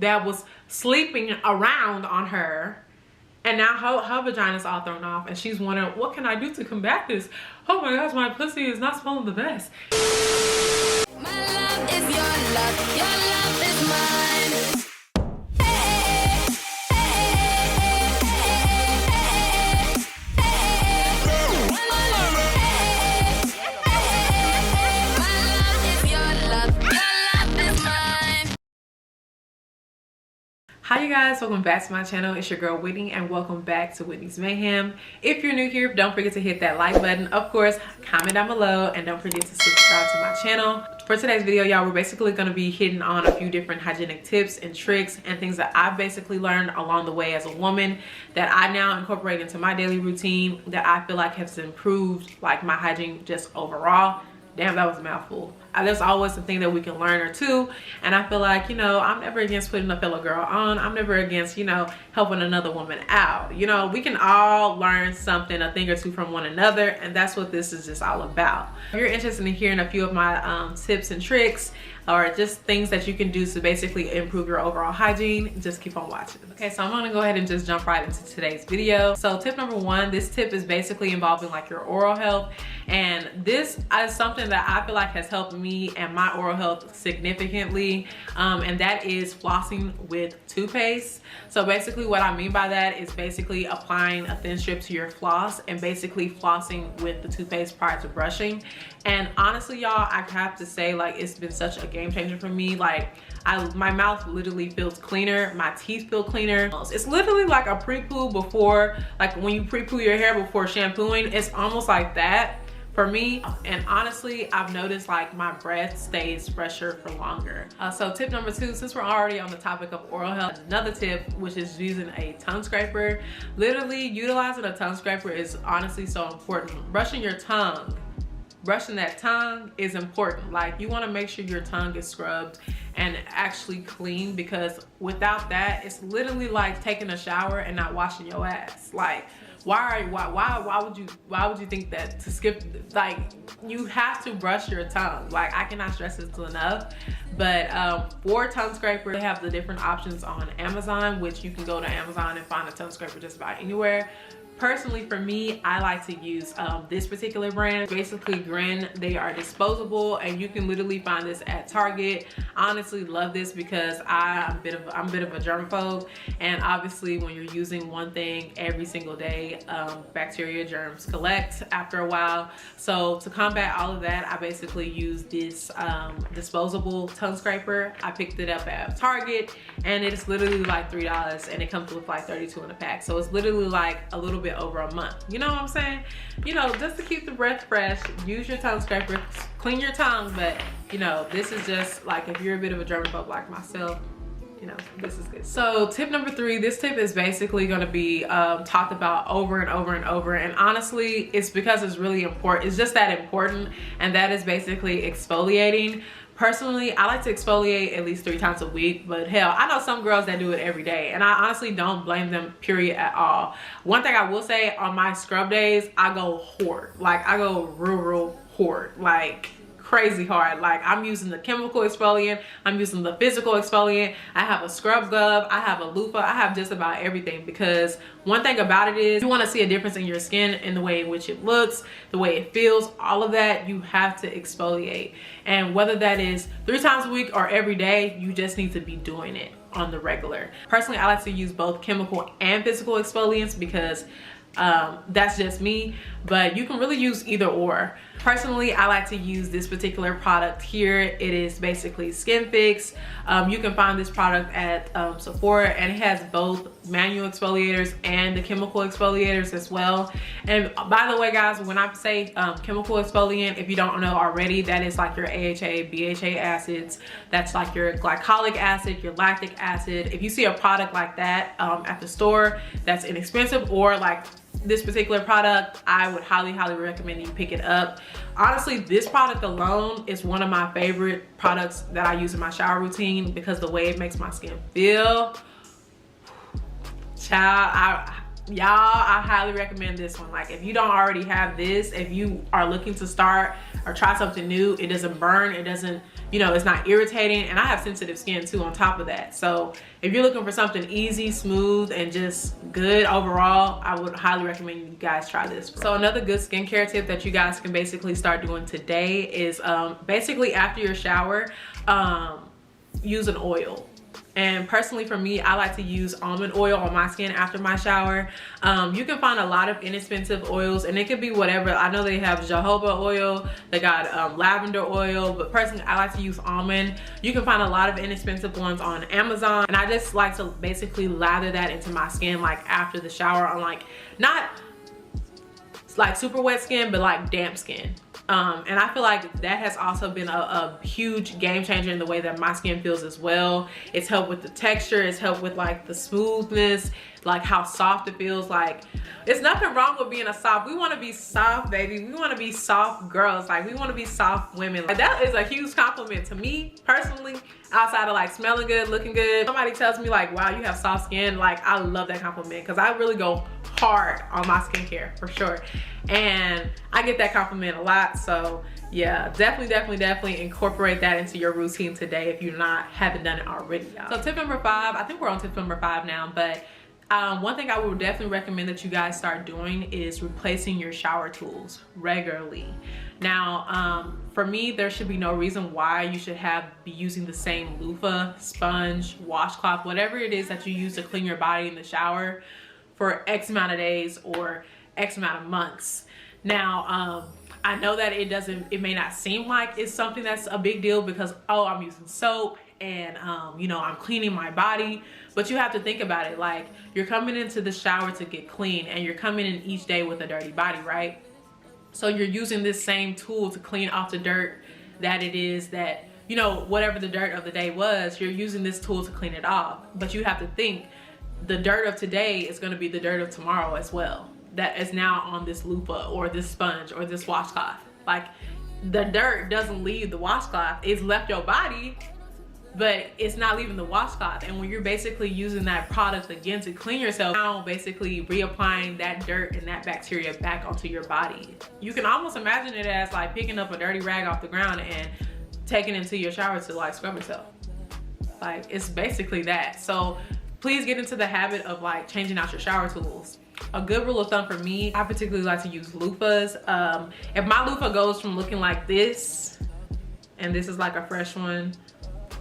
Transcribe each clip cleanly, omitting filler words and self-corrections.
that was sleeping around on her. And now her vagina's all thrown off and she's wondering, what can I do to combat this? Oh my gosh, my pussy is not smelling the best. My love is your love is mine. Hi you guys, welcome back to my channel. It's your girl Whitney and welcome back to Whitney's Mayhem. If you're new here, don't forget to hit that like button. Of course, comment down below and don't forget to subscribe to my channel. For today's video, y'all, we're basically going to be hitting on a few different hygienic tips and tricks and things that I've basically learned along the way as a woman that I now incorporate into my daily routine that I feel like has improved like my hygiene just overall. Damn, that was a mouthful. There's always something that we can learn or two, and I feel like, you know, I'm never against putting a fellow girl on. I'm never against, you know, helping another woman out. You know, we can all learn something, a thing or two from one another, and that's what this is just all about. If you're interested in hearing a few of my tips and tricks or just things that you can do to basically improve your overall hygiene, just keep on watching. Okay, so I'm gonna go ahead and just jump right into today's video. So tip number one, this tip is basically involving like your oral health, and this is something that I feel like has helped me and my oral health significantly, and that is flossing with toothpaste. So basically what I mean by that is basically applying a thin strip to your floss and basically flossing with the toothpaste prior to brushing. And honestly, y'all, I have to say, like, it's been such a game changer for me. Like, my mouth literally feels cleaner, my teeth feel cleaner. It's literally like a pre-poo before, like when you pre-poo your hair before shampooing, it's almost like that for me. And honestly, I've noticed like my breath stays fresher for longer. So tip number two, since we're already on the topic of oral health, another tip, which is using a tongue scraper. Literally utilizing a tongue scraper is honestly so important. Brushing your tongue, brushing that tongue is important. Like, you want to make sure your tongue is scrubbed and actually clean, because without that, it's literally like taking a shower and not washing your ass. Like, why would you think that to skip? Like, you have to brush your tongue. Like, I cannot stress this enough. But for tongue scraper, they have the different options on Amazon, which you can go to Amazon and find a tongue scraper just about anywhere. Personally, for me, I like to use this particular brand, basically Grin. They are disposable and you can literally find this at Target. I honestly love this because I'm a bit of a germaphobe, and obviously when you're using one thing every single day, bacteria, germs collect after a while. So to combat all of that, I basically use this disposable tongue scraper. I picked it up at Target and it's literally like $3 and it comes with like 32 in a pack. So it's literally like a little bit over a month. You know what I'm saying? You know, just to keep the breath fresh, use your tongue scraper, clean your tongue. But you know, this is just like, if you're a bit of a germaphobe like myself, you know, this is good. So tip number three, this tip is basically going to be talked about over and over and over, and honestly it's because it's really important. It's just that important, and that is basically exfoliating. Personally, I like to exfoliate at least 3 times a week, but hell, I know some girls that do it every day, and I honestly don't blame them, period, at all. One thing I will say, on my scrub days, I go hard. Like, I go real hard, like crazy hard. Like, I'm using the chemical exfoliant, I'm using the physical exfoliant, I have a scrub glove, I have a loofah, I have just about everything, because one thing about it is, you want to see a difference in your skin, in the way in which it looks, the way it feels, all of that, you have to exfoliate. And whether that is 3 times a week or every day, you just need to be doing it on the regular. Personally, I like to use both chemical and physical exfoliants because that's just me, but you can really use either or. Personally, I like to use this particular product here. It is basically SkinFix. You can find this product at Sephora, and it has both manual exfoliators and the chemical exfoliators as well. And by the way, guys, when I say chemical exfoliant, if you don't know already, that is like your AHA, BHA acids. That's like your glycolic acid, your lactic acid. If you see a product like that at the store that's inexpensive, or like this particular product, I would highly recommend you pick it up. Honestly, this product alone is one of my favorite products that I use in my shower routine, because the way it makes my skin feel, child, y'all, I highly recommend this one. Like, if you don't already have this, if you are looking to start or try something new, it doesn't burn, it doesn't, you know, it's not irritating, and I have sensitive skin too on top of that. So if you're looking for something easy, smooth, and just good overall, I would highly recommend you guys try this. So another good skincare tip that you guys can basically start doing today is basically after your shower, use an oil. And personally for me, I like to use almond oil on my skin after my shower. You can find a lot of inexpensive oils, and it could be whatever. I know they have jojoba oil, they got lavender oil, but personally I like to use almond. You can find a lot of inexpensive ones on Amazon, and I just like to basically lather that into my skin like after the shower on like, not like super wet skin, but like damp skin. And I feel like that has also been a huge game changer in the way that my skin feels as well. It's helped with the texture, it's helped with like the smoothness, like how soft it feels. Like, there's nothing wrong with being a soft, we want to be soft, baby. We want to be soft girls, like we want to be soft women. Like, that is a huge compliment to me personally, outside of like smelling good, looking good. Somebody tells me like, wow, you have soft skin, like I love that compliment, because I really go hard on my skincare for sure, and I get that compliment a lot. So yeah, definitely incorporate that into your routine today if you haven't done it already, y'all. So tip number 5, I think we're on tip number 5 now, but one thing I would definitely recommend that you guys start doing is replacing your shower tools regularly. Now, for me, there should be no reason why you should be using the same loofah, sponge, washcloth, whatever it is that you use to clean your body in the shower for X amount of days or X amount of months. Now, I know that it may not seem like it's something that's a big deal because, oh, I'm using soap and, you know, I'm cleaning my body. But you have to think about it, like, you're coming into the shower to get clean, and you're coming in each day with a dirty body, right? So you're using this same tool to clean off the dirt that it is that, you know, whatever the dirt of the day was, you're using this tool to clean it off. But you have to think, the dirt of today is going to be the dirt of tomorrow as well. That is now on this loofah or this sponge or this washcloth. Like, the dirt doesn't leave the washcloth. It's left your body, but it's not leaving the washcloth. And when you're basically using that product again to clean yourself, now basically reapplying that dirt and that bacteria back onto your body. You can almost imagine it as like picking up a dirty rag off the ground and taking it into your shower to like scrub yourself. Like, it's basically that. So please get into the habit of like changing out your shower tools. A good rule of thumb for me, I particularly like to use loofahs. If my loofah goes from looking like this, and this is like a fresh one,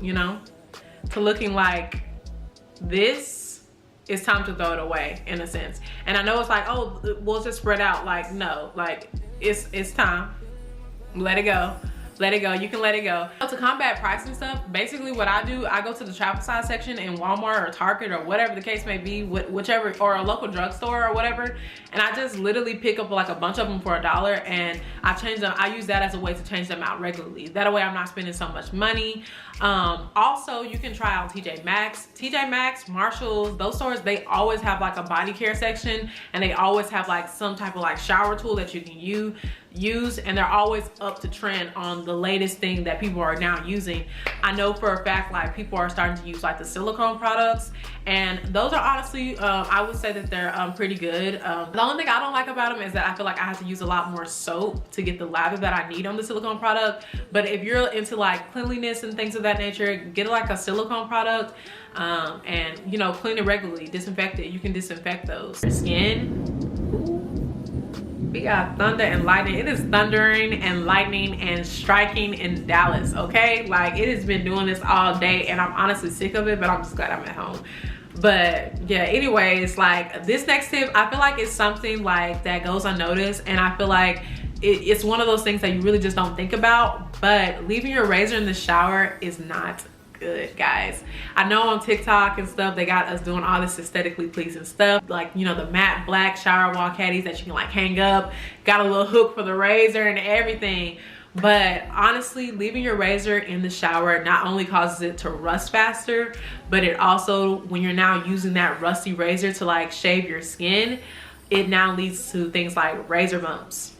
you know, to looking like this, it's time to throw it away in a sense. And I know it's like, oh, we'll just spread out. Like, no, like it's time. Let it go. Let it go. You can let it go. So to combat pricing stuff, basically what I do, I go to the travel size section in Walmart or Target or whatever the case may be, whichever, or a local drugstore or whatever, and I just literally pick up like a bunch of them for $1, and I change them. I use that as a way to change them out regularly. That way I'm not spending so much money. Also, you can try out TJ Maxx, Marshalls, those stores, they always have like a body care section, and they always have like some type of like shower tool that you can use, and they're always up to trend on the latest thing that people are now using. I know for a fact like people are starting to use like the silicone products, and those are honestly, I would say that they're pretty good. The only thing I don't like about them is that I feel like I have to use a lot more soap to get the lather that I need on the silicone product. But if you're into like cleanliness and things of that nature, get like a silicone product, and you know, clean it regularly, disinfect it. You can disinfect those. Your skin, we got thunder and lightning. It is thundering and lightning and striking in Dallas, okay? Like, it has been doing this all day, and I'm honestly sick of it, but I'm just glad I'm at home. But yeah, anyways, like, this next tip, I feel like it's something like that goes unnoticed, and I feel like it's one of those things that you really just don't think about. But leaving your razor in the shower is not good, guys. I know on TikTok and stuff, they got us doing all this aesthetically pleasing stuff, like, you know, the matte black shower wall caddies that you can like hang up, got a little hook for the razor and everything. But honestly, leaving your razor in the shower not only causes it to rust faster, but it also, when you're now using that rusty razor to like shave your skin, it now leads to things like razor bumps,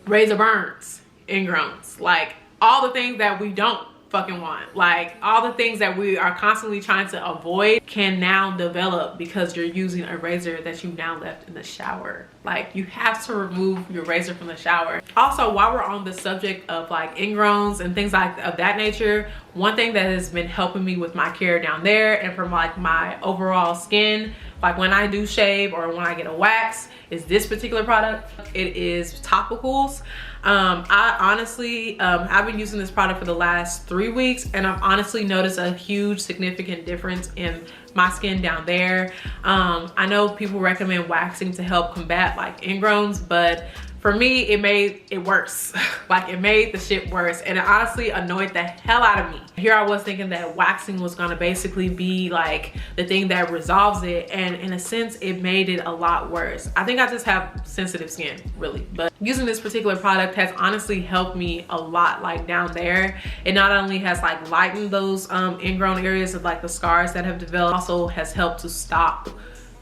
razor burns, ingrowns, like all the things that we don't fucking want. Like, all the things that we are constantly trying to avoid can now develop because you're using a razor that you now left in the shower. Like, you have to remove your razor from the shower. Also, while we're on the subject of like ingrowns and things like of that nature, one thing that has been helping me with my care down there and from like my overall skin, like when I do shave or when I get a wax, is this particular product. It is Topicals. I honestly, I've been using this product for the last 3 weeks, and I've honestly noticed a huge significant difference in my skin down there. I know people recommend waxing to help combat like ingrowns, but for me, it made it worse. Like, it made the shit worse, and it honestly annoyed the hell out of me. Here I was thinking that waxing was gonna basically be like the thing that resolves it, and in a sense, it made it a lot worse. I think I just have sensitive skin, really. But using this particular product has honestly helped me a lot, like down there. It not only has like lightened those ingrown areas of like the scars that have developed, also has helped to stop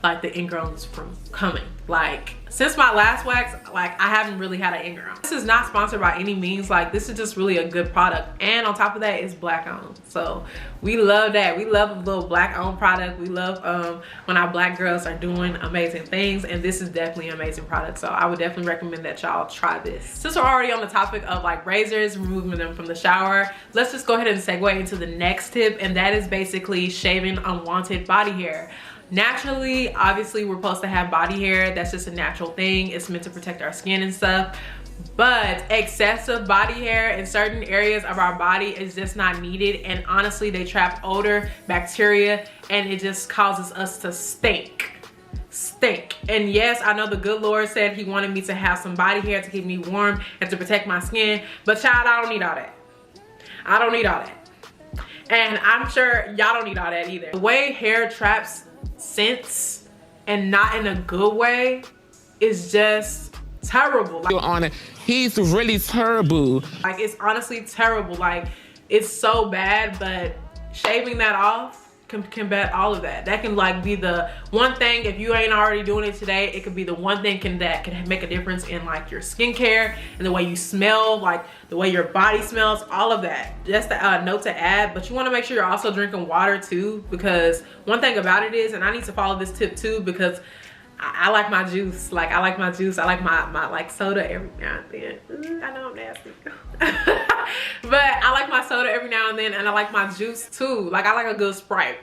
like the ingrowns from coming. Like, since my last wax, like I haven't really had an ingrown. This is not sponsored by any means. Like, this is just really a good product, and on top of that, it's black owned, so we love that. We love a little black owned product. We love when our black girls are doing amazing things, and this is definitely an amazing product. So I would definitely recommend that y'all try this. Since we're already on the topic of like razors, removing them from the shower, let's just go ahead and segue into the next tip, and that is basically shaving unwanted body hair. Naturally, obviously, we're supposed to have body hair. That's just a natural thing. It's meant to protect our skin and stuff. But excessive body hair in certain areas of our body is just not needed. And honestly, they trap odor, bacteria, and it just causes us to stink. And yes, I know the good Lord said he wanted me to have some body hair to keep me warm and to protect my skin. But child, I don't need all that. I don't need all that. And I'm sure y'all don't need all that either. The way hair traps scents, and not in a good way, is just terrible. Like, on it, he's really terrible. Like, it's honestly terrible. Like, it's so bad, but shaving that off can combat all of that. That can like be the one thing. If you ain't already doing it today, it could be the one thing that can make a difference in like your skincare and the way you smell, like the way your body smells, all of that. Just a note to add. But you want to make sure you're also drinking water too, because one thing about it is, and I need to follow this tip too, because I like my juice. Like, I like my juice. I like my like soda every now and then. I know I'm nasty. But I like my soda every now and then, and I like my juice too. Like, I like a good Sprite.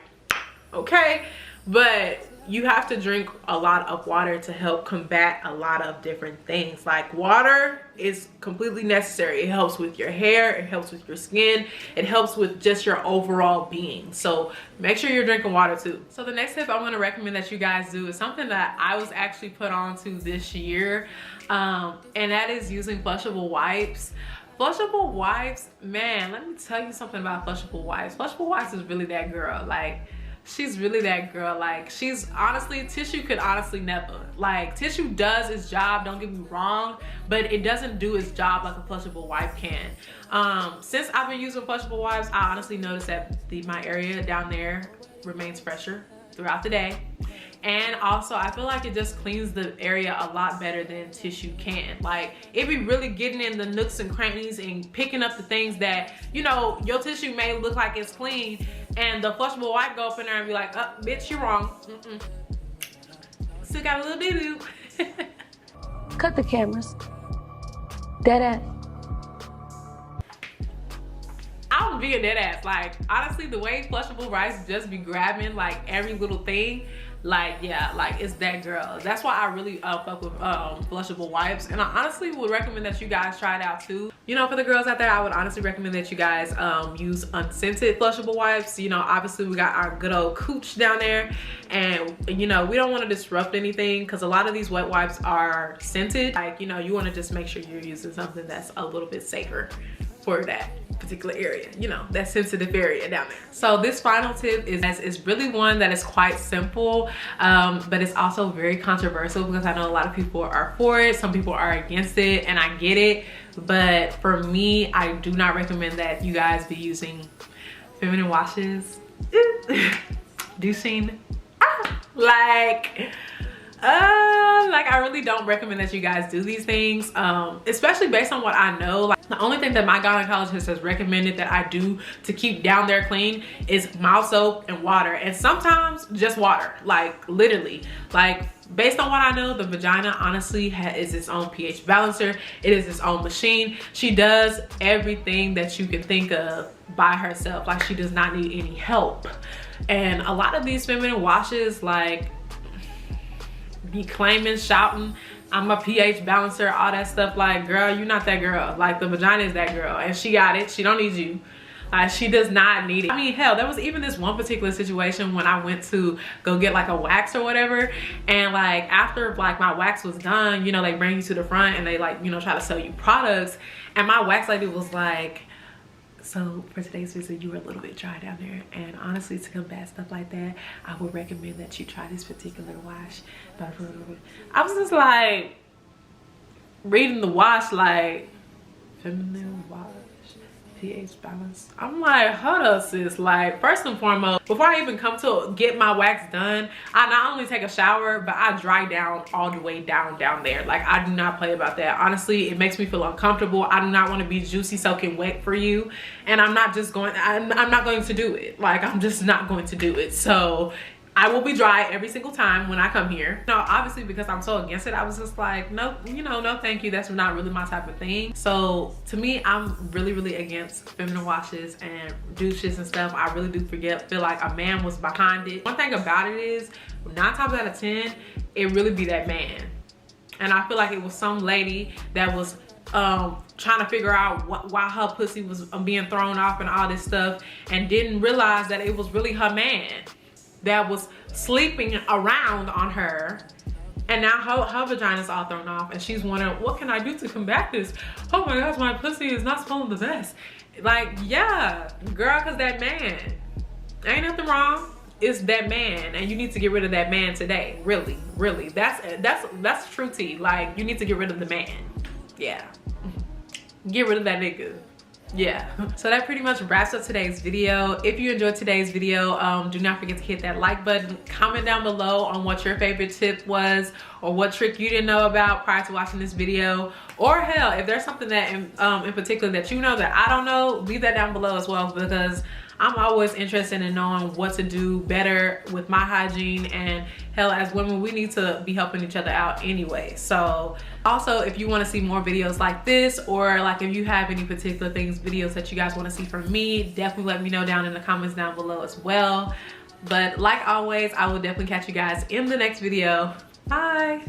Okay? But you have to drink a lot of water to help combat a lot of different things. Like, water is completely necessary. It helps with your hair, it helps with your skin, it helps with just your overall being. So make sure you're drinking water too. So the next tip I'm going to recommend that you guys do is something that I was actually put on to this year, and that is using flushable wipes. Flushable wipes, man, let me tell you something about flushable wipes. Flushable wipes is really that girl. Like, she's really that girl. Like, she's honestly, tissue could honestly never. Like, tissue does its job, don't get me wrong, but it doesn't do its job like a flushable wipe can. Since I've been using flushable wipes, I honestly noticed that my area down there remains fresher throughout the day. And also, I feel like it just cleans the area a lot better than tissue can. Like, it be really getting in the nooks and crannies and picking up the things that, you know, your tissue may look like it's clean, and the flushable wipe go up in there and be like, oh, bitch, you're wrong. Still got a little doo-doo. Cut the cameras. Dead ass. I was being dead ass. Like, honestly, the way flushable wipes just be grabbing like every little thing, like, yeah, like, it's that girl. That's why I really fuck with flushable wipes, and I honestly would recommend that you guys try it out too. You know, for the girls out there, I would honestly recommend that you guys use unscented flushable wipes. You know, obviously we got our good old cooch down there, and you know, we don't want to disrupt anything because a lot of these wet wipes are scented. Like, you know, you want to just make sure you're using something that's a little bit safer for that particular area, you know, that sensitive area down there. So this final tip is really one that is quite simple, but it's also very controversial because I know a lot of people are for it, some people are against it, and I get it. But for me, I do not recommend that you guys be using feminine washes. Douching. Like, Like I really don't recommend that you guys do these things, especially based on what I know. Like the only thing that my gynecologist has recommended that I do to keep down there clean is mouth soap and water, and sometimes just water, like literally. Like based on what I know, the vagina honestly is its own pH balancer. It is its own machine. She does everything that you can think of by herself. Like she does not need any help. And a lot of these feminine washes, like, be claiming, shouting, I'm a pH balancer, all that stuff. Like, girl, you're not that girl. Like, the vagina is that girl, and she got it. She don't need you. She does not need it. I mean, hell, there was even this one particular situation when I went to go get like a wax or whatever, and like after like my wax was done, you know, they bring you to the front and they like, you know, try to sell you products, and my wax lady was like, so for today's visit, you were a little bit dry down there, and honestly, to combat stuff like that, I would recommend that you try this particular wash. I was just like reading the wash, like feminine wash, pH balance. I'm like, hold up, sis. Like, first and foremost, before I even come to get my wax done, I not only take a shower, but I dry down all the way down there. Like, I do not play about that. Honestly, it makes me feel uncomfortable. I do not want to be juicy soaking wet for you, and I'm not going to do it. Like, I'm just not going to do it. So I will be dry every single time when I come here. No, obviously, because I'm so against it, I was just like, no, you know, no thank you. That's not really my type of thing. So to me, I'm really against feminine washes and douches and stuff. I really do feel like a man was behind it. One thing about it is 9 times out of 10, it really be that man. And I feel like it was some lady that was trying to figure out why her pussy was being thrown off and all this stuff, and didn't realize that it was really her man that was sleeping around on her, and now her vagina's all thrown off, and she's wondering, what can I do to combat this? Oh my gosh, my pussy is not smelling the best. Like, yeah, girl, cause that man, ain't nothing wrong. It's that man, and you need to get rid of that man today. Really, that's true tea. Like, you need to get rid of the man. Yeah, get rid of that nigga. Yeah, so that pretty much wraps up today's video. If you enjoyed today's video, do not forget to hit that like button. Comment down below on what your favorite tip was, or what trick you didn't know about prior to watching this video, or hell, if there's something that in particular that you know that I don't know, leave that down below as well, because I'm always interested in knowing what to do better with my hygiene, and hell, as women, we need to be helping each other out anyway. So also, if you want to see more videos like this, or like if you have any particular videos that you guys want to see from me, definitely let me know down in the comments down below as well. But like always, I will definitely catch you guys in the next video. Bye.